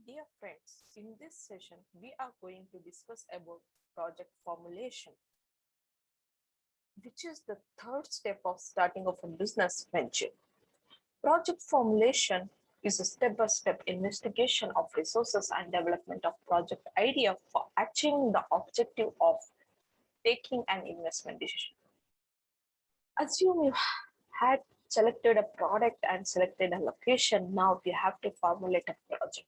Dear friends, in this session, we are going to discuss about project formulation, which is the third step of starting of a business venture. Project formulation is a step-by-step investigation of resources and development of project idea for achieving the objective of taking an investment decision. Assume you had selected a product and selected a location. Now you have to formulate a project.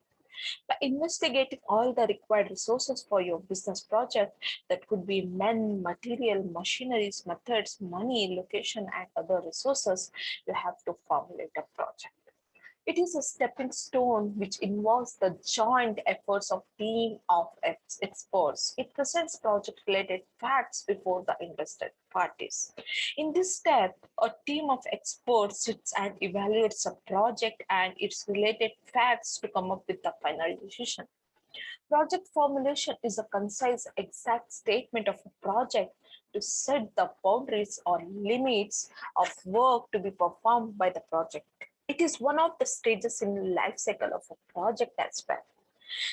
By investigating all the required resources for your business project, that could be men, material, machineries, methods, money, location, and other resources, you have to formulate a project. It is a stepping stone which involves the joint efforts of team of experts. It presents project-related facts before the interested parties. In this step, a team of experts sits and evaluates a project and its related facts to come up with the final decision. Project formulation is a concise, exact statement of a project to set the boundaries or limits of work to be performed by the project. It is one of the stages in the life cycle of a project as well.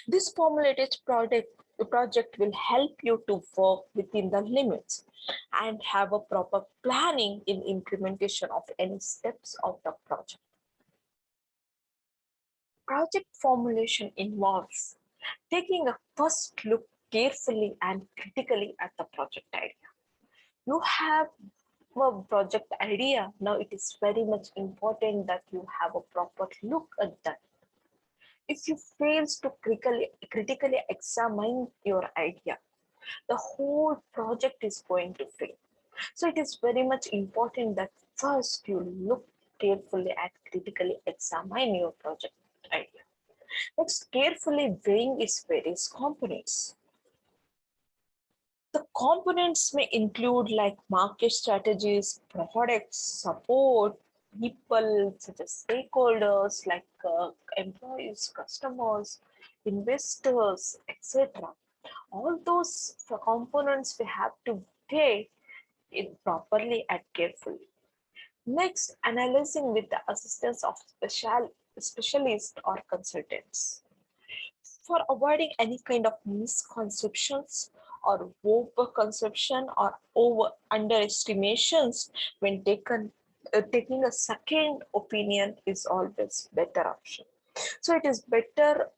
This formulated project will help you to work within the limits and have a proper planning in implementation of any steps of the project. Project formulation involves taking a first look carefully and critically at the project idea. You have a project idea. Now it is very much important that you have a proper look at that. If you fail to critically examine your idea, the whole project is going to fail. So it is very much important that first you look carefully and critically examine your project idea. Next, carefully weighing its various components. The components may include like market strategies, products, support, people such as stakeholders like employees, customers, investors, etc. All those components we have to weigh it properly and carefully. Next, analyzing with the assistance of specialists or consultants. For avoiding any kind of misconceptions or overconception or over underestimations when taking a second opinion is always better option. So it is better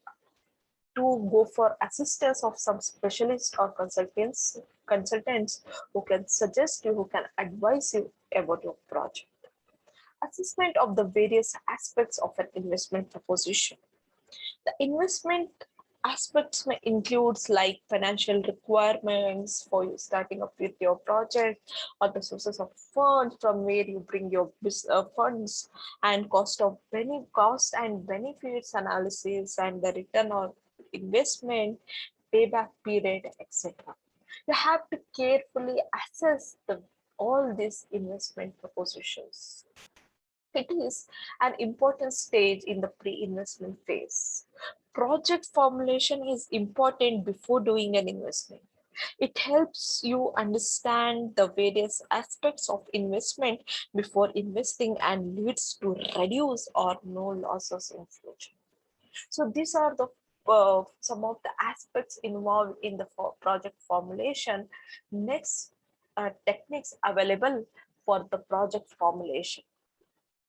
to go for assistance of some specialists or consultants who can suggest you, who can advise you about your project. Assessment of the various aspects of an investment proposition. The investment aspects may include like financial requirements for you starting up with your project, or the sources of funds from where you bring your funds, and cost and benefits analysis, and the return on investment, payback period, etc. You have to carefully assess all these investment propositions. It is an important stage in the pre-investment phase. Project formulation is important before doing an investment. It helps you understand the various aspects of investment before investing and leads to reduce or no losses in future. So these are the some of the aspects involved in the project formulation. Next, techniques available for the project formulation.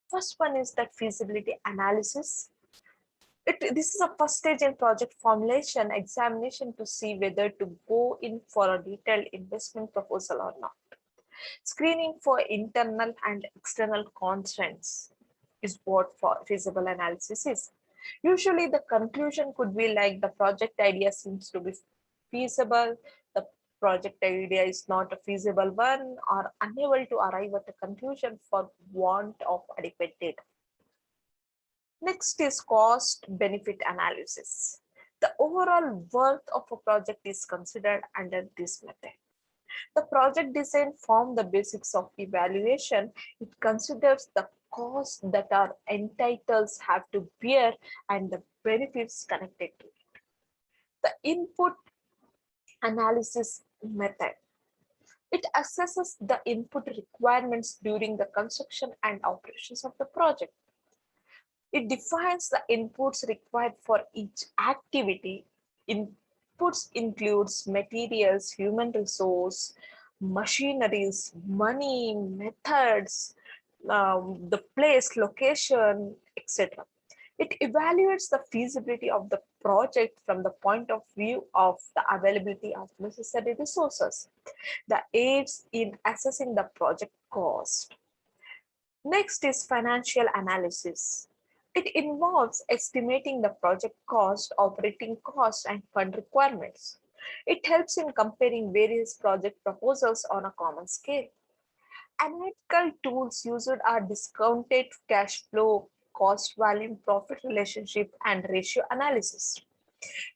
First one is that feasibility analysis. This is a first stage in project formulation examination to see whether to go in for a detailed investment proposal or not. Screening for internal and external constraints is what for feasible analysis is. Usually the conclusion could be like the project idea seems to be feasible, the project idea is not a feasible one, or unable to arrive at a conclusion for want of adequate data. Next is cost benefit analysis. The overall worth of a project is considered under this method. The project design forms the basics of evaluation. It considers the costs that our entitles have to bear and the benefits connected to it. The input analysis method. It assesses the input requirements during the construction and operations of the project. It defines the inputs required for each activity. Inputs includes materials, human resource, machineries, money, methods, the place, location, etc. It evaluates the feasibility of the project from the point of view of the availability of necessary resources. The aids in assessing the project cost. Next is financial analysis. It involves estimating the project cost, operating costs, and fund requirements. It helps in comparing various project proposals on a common scale. Analytical tools used are discounted cash flow, cost volume profit relationship, and ratio analysis.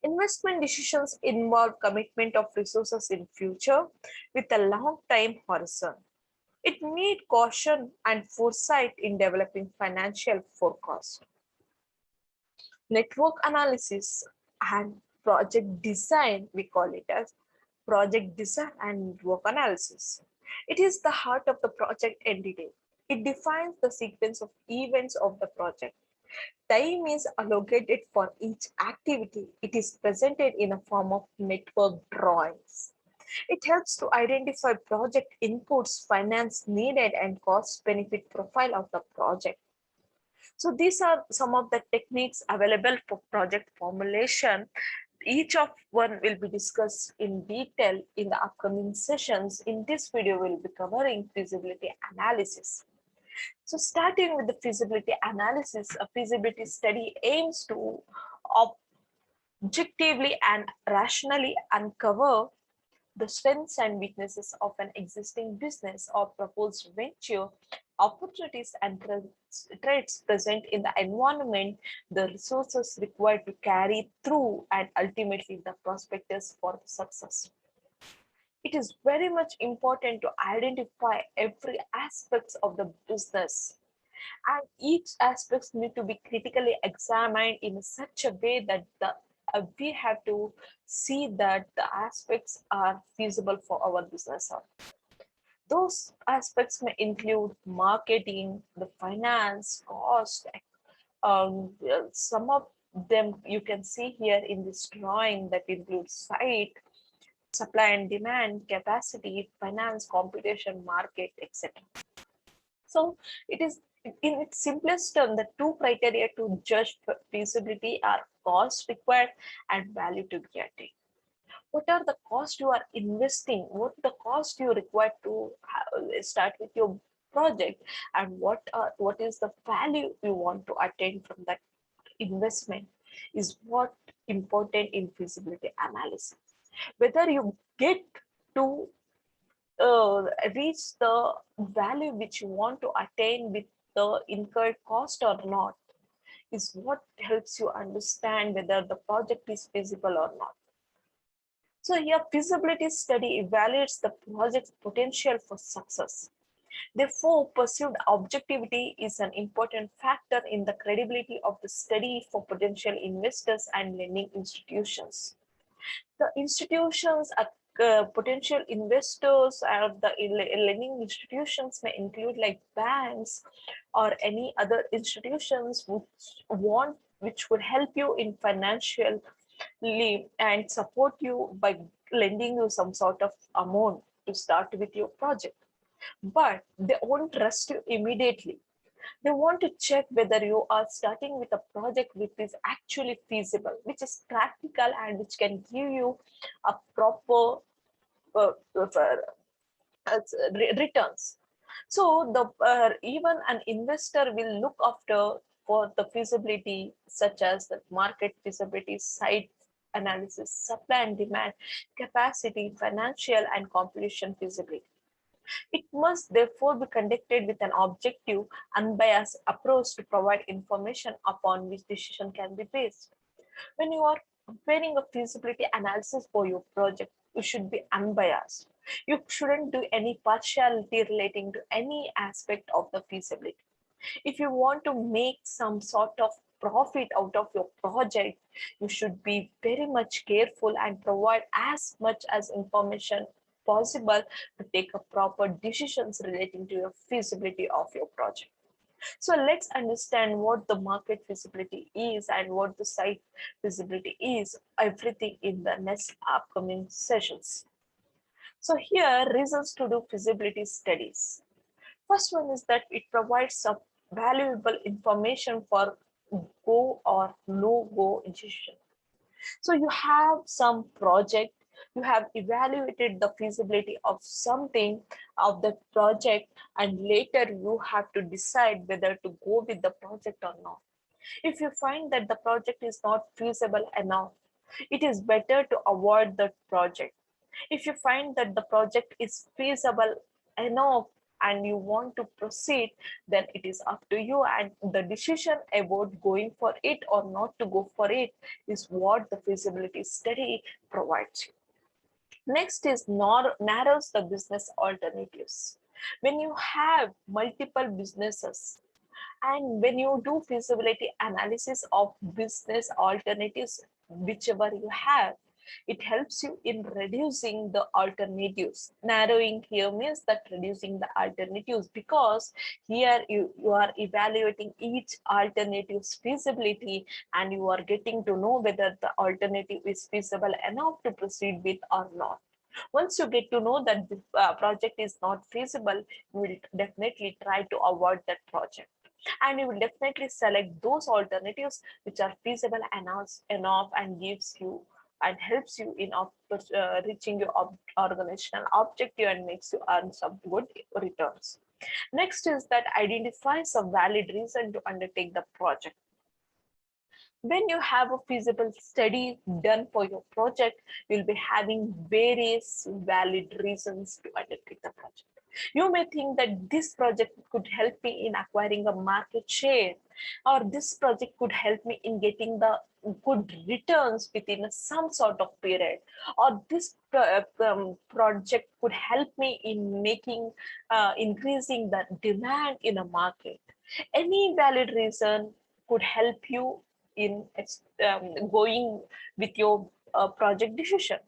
Investment decisions involve commitment of resources in future with a long time horizon. It needs caution and foresight in developing financial forecast. Network analysis and project design, we call it as project design and network analysis. It is the heart of the project entity. It defines the sequence of events of the project. Time is allocated for each activity. It is presented in a form of network drawings. It helps to identify project inputs, finance needed, and cost benefit profile of the project. So these are some of the techniques available for project formulation. Each of one will be discussed in detail in the upcoming sessions. In this video, we'll be covering feasibility analysis. So starting with the feasibility analysis, a feasibility study aims to objectively and rationally uncover the strengths and weaknesses of an existing business or proposed venture, opportunities and threats present in the environment, the resources required to carry through, and ultimately the prospectus for success. It is very much important to identify every aspect of the business, and each aspects need to be critically examined in such a way that we have to see that the aspects are feasible for our business. Those aspects may include marketing, the finance, cost. Some of them you can see here in this drawing that includes site, supply and demand, capacity, finance, competition, market, etc. So it is in its simplest term, the two criteria to judge feasibility are cost required and value to be attained. What are the costs you are investing? What the cost you require to start with your project, and what is the value you want to attain from that investment is what important in feasibility analysis. Whether you get to reach the value which you want to attain with the incurred cost or not is what helps you understand whether the project is feasible or not. So here feasibility study evaluates the project's potential for success. Therefore, perceived objectivity is an important factor in the credibility of the study for potential investors and lending institutions. The institutions are potential investors or the lending institutions may include like banks or any other institutions which would help you in financially and support you by lending you some sort of amount to start with your project. But they won't trust you immediately. They want to check whether you are starting with a project which is actually feasible, which is practical, and which can give you a proper returns. So the even an investor will look after for the feasibility, such as the market feasibility, site analysis, supply and demand, capacity, financial and competition feasibility. It must therefore be conducted with an objective, unbiased approach to provide information upon which decision can be based. When you are preparing a feasibility analysis for your project, you should be unbiased. You shouldn't do any partiality relating to any aspect of the feasibility. If you want to make some sort of profit out of your project, you should be very much careful and provide as much as information possible to take a proper decisions relating to your feasibility of your project. So let's understand what the market feasibility is and what the site feasibility is, everything in the next upcoming sessions. So here, reasons to do feasibility studies. First one is that it provides some valuable information for go or no go decision. So you have some project, you have evaluated the feasibility of something of the project, and later you have to decide whether to go with the project or not. If you find that the project is not feasible enough, it is better to avoid that project. If you find that the project is feasible enough and you want to proceed, then it is up to you, and the decision about going for it or not to go for it is what the feasibility study provides you. Next is narrows the business alternatives. When you have multiple businesses and when you do feasibility analysis of business alternatives, whichever you have, it helps you in reducing the alternatives. Narrowing here means that reducing the alternatives, because here you are evaluating each alternative's feasibility and you are getting to know whether the alternative is feasible enough to proceed with or not. Once you get to know that the project is not feasible, you will definitely try to avoid that project, and you will definitely select those alternatives which are feasible enough and gives you and helps you in reaching your organizational objective and makes you earn some good returns. Next is that identify some valid reason to undertake the project. When you have a feasible study done for your project, you'll be having various valid reasons to undertake the project. You may think that this project could help me in acquiring a market share, or this project could help me in getting the good returns within some sort of period, or this project could help me in making increasing the demand in a market. Any valid reason could help you in going with your project decision.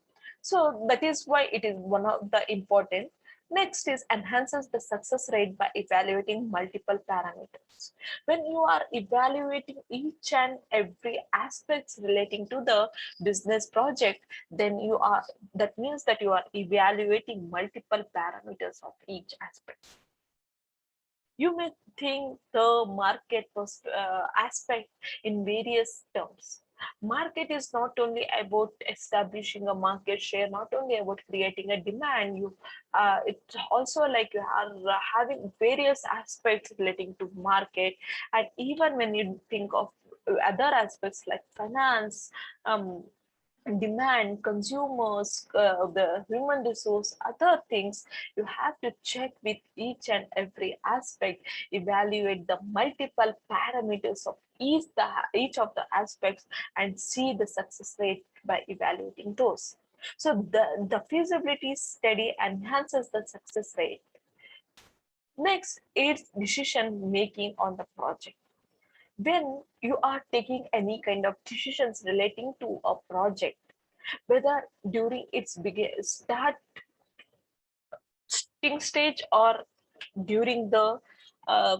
So that is why it is one of the important. Next is enhances the success rate by evaluating multiple parameters. When you are evaluating each and every aspects relating to the business project, then that means that you are evaluating multiple parameters of each aspect. You may think the market aspect in various terms. Market is not only about establishing a market share, not only about creating a demand. It's also like you are having various aspects relating to market, and even when you think of other aspects like finance, demand, consumers, the human resource, other things, you have to check with each and every aspect, evaluate the multiple parameters of each of the aspects, and see the success rate by evaluating those. So the feasibility study enhances the success rate. Next, it's decision making on the project. When you are taking any kind of decisions relating to a project, whether during its starting stage or during the uh,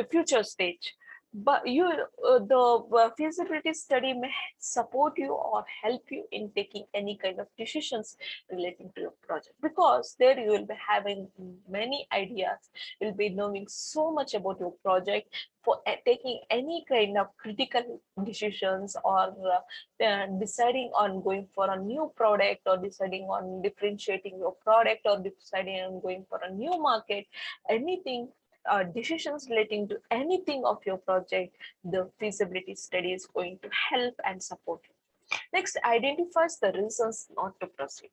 future stage, but the feasibility study may support you or help you in taking any kind of decisions relating to your project, because there you will be having many ideas, you'll be knowing so much about your project for taking any kind of critical decisions, or deciding on going for a new product, or deciding on differentiating your product, or deciding on going for a new market, anything, decisions relating to anything of your project, the feasibility study is going to help and support you. Next, identifies the reasons not to proceed.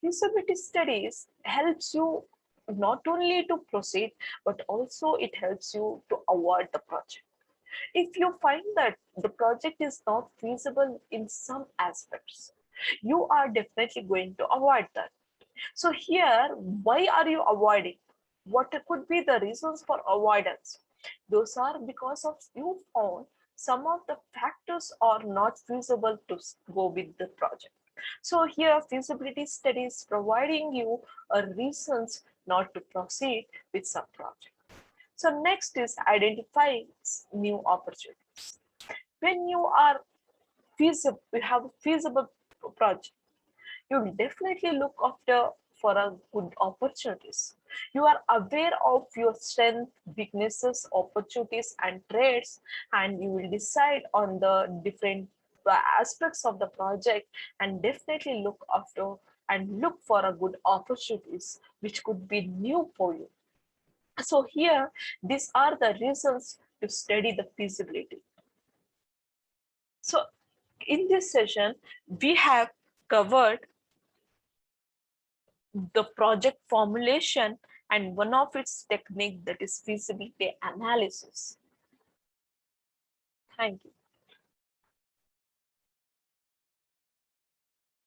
Feasibility studies helps you not only to proceed, but also it helps you to avoid the project. If you find that the project is not feasible in some aspects, you are definitely going to avoid that. So here, why are you avoiding? What could be the reasons for avoidance? Those are because of you found some of the factors are not feasible to go with the project. So here, feasibility studies providing you a reasons not to proceed with some project. So next is identifying new opportunities. When you are feasible, you have a feasible project, you will definitely look after for a good opportunities. You are aware of your strength, weaknesses, opportunities, and traits, and you will decide on the different aspects of the project and definitely look after and look for a good opportunities which could be new for you. So here, these are the reasons to study the feasibility. So in this session, we have covered the project formulation and one of its technique, that is feasibility analysis. Thank you.